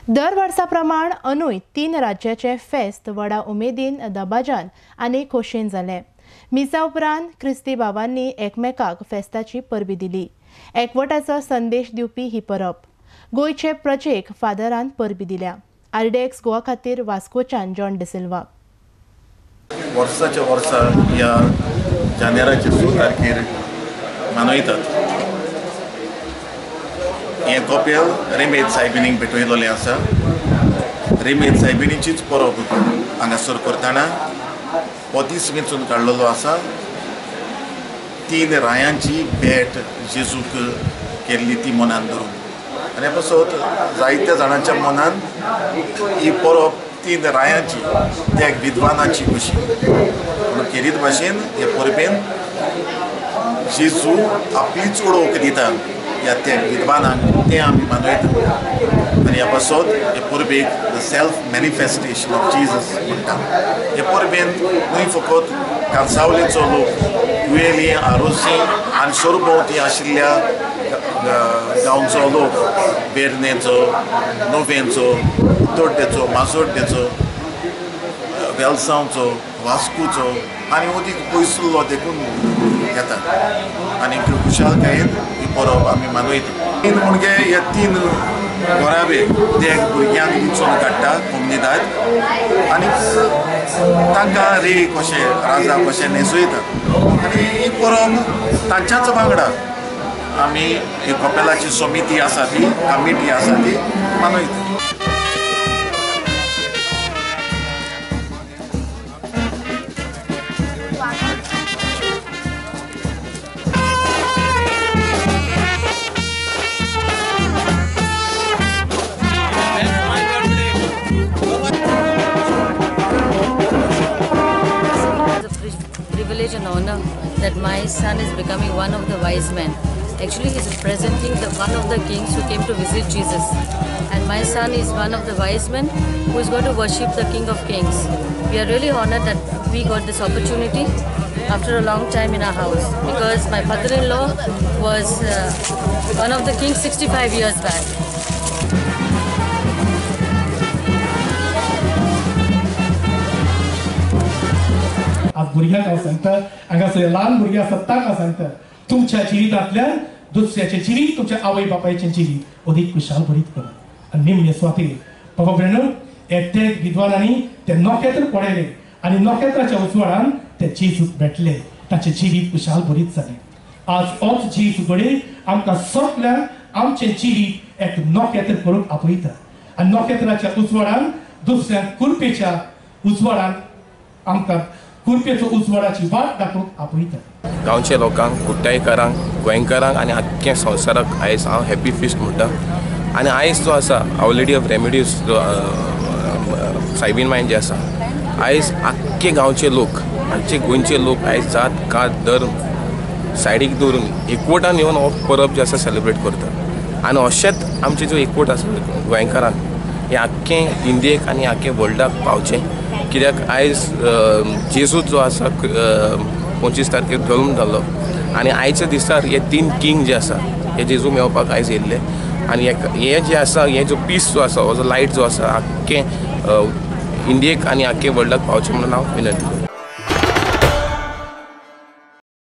दर वर्सा प्रमाण अंदूय 3 राज्याचे फेस्त व्हडा उमेदीन दबाजान आनी खोशयेन जाले। मिसा उपरांत ख्रिस्ती भावांनी एकमेकाक फेस्ताची परबी दिली। एकवटाचो संदेश दिवपी ही परब गोयचे प्रजेक फादरान परबी दिल्या। आरडीएक्स गोवा खातीर वास्कोच्यान जॉन डिसिल्वा। वर्साच्या वर्सा ह्या जानेराच्या 6 तारखेर मनयतात। हे कपेल रेमेद सायबिणीक भेटयलोलें आसा। रेमेद सायबिणीचीच परब हांगासर करतना हो दीस वेंचून काडलेलो आसा। 3 रायांची भेट जेजूक केल्ली ती मनान धरून आनी हे पासत जायत्या जाणांच्या मनान ही परब 3 रायांची त्या विद्वानाची कशी पूण खेरीत भाशेन हे परबेन जेजू आपलीच ओळख दिता ह्या त्या विद्वानांक ते आमी मनयतात आनी ह्या पासत हे परबेक the self manifestation of Jesus म्हणटात। हे परबेन न्हय फकत कांसावलेचो लोक दुयेली आरोसी आनी सरभोंवती आशिल्ल्या गांवचो लोक बेर्नेचो नोवेंचो उत्तोड्डेचो माजोड्डेचो वेलसांवचो वास्कोचो आनी अदीक पयसुल्लो देखून येतात आनी खुशालकायेन ही परब आमी मनयतात। म्हणजे हे 3 घोराबे ते भुरग्यांक दिवचून काडटा कोमनिदाद आनी तांकां रे कशें राजा कशें न्हेसयतात आनी ही परब तांच्याच वांगडा आमी ही कपेलाची समिती आसा ती कमिटी आसा ती मनयतात। Privilege and honor that my son is becoming one of the wise men. Actually, he is representing one of the kings who came to visit Jesus, and my son is one of the wise men who is going to worship the King of Kings. We are really honored that we got this opportunity after a long time in our house, because my father-in-law was one of the kings 65 years back. आज भुरग्यांक हांव सांगता, हांगासर ल्हान भुरगे आसात तांकां हांव सांगता, तुमच्या जिवितांतल्यान दुसऱ्याचें जिवीत, तुमच्या आवय बापायचें जिवीत अदीक खुशाल भरीत करा। आनी निमणे स्वातेर बाबा ब्रेनो एकटे विद्वानांनी ते नोखेत्र पळयले आनी नोखेत्राच्या उजवाडान ते जेजूक भेटले, ताचें जिवीत खुशाल भरीत जालें। आज होच जेजू घडये आमकां सगळ्यांक आमचें जिवीत एक नोखेत्र करूंक आपयता आनी नोखेत्राच्या उजवाडान दुसऱ्यांक कुरपेच्या उजवाडान आमकां कुरपेचो उजवाडाची वाट दाखोवंक आपयता। गांवच्या लोकांक कुट्टायकारांक गोंयकारांक आनी आख्ख्या संवसाराक आयज हांव हॅपी फिस्ट म्हणटा। आनी आयज जो आसा आवर लेडी ऑफ रेमेडीज जो सायबीण मायन जे आसा, आयज आख्खे गांवचे लोक आख्खे गोंयचे लोक आयज जात कात धर्म सायडीक दवरून एकवटान येवन हो परब जे आसा सेलिब्रेट करता। आनी अशेंच आमचे जो एकवट आसा गोंयकारांक हे आख्खें इंडियेक आनी आख्खें वर्ल्डाक पावचें, कित्याक आयज जेजू जो आसा 25 तारखेर जल्म जाल्लो आनी आयच्या दिसार हे 3 किंग जे आसा हे जेजू मेळपाक आयज येयल्ले आनी हे जे आसा हे जो पीस जो आसा हो जो लायट जो आसा आख्खें इंडियेक आनी आख्खें वर्ल्डाक पावचें म्हणून हांव विनंती करतां।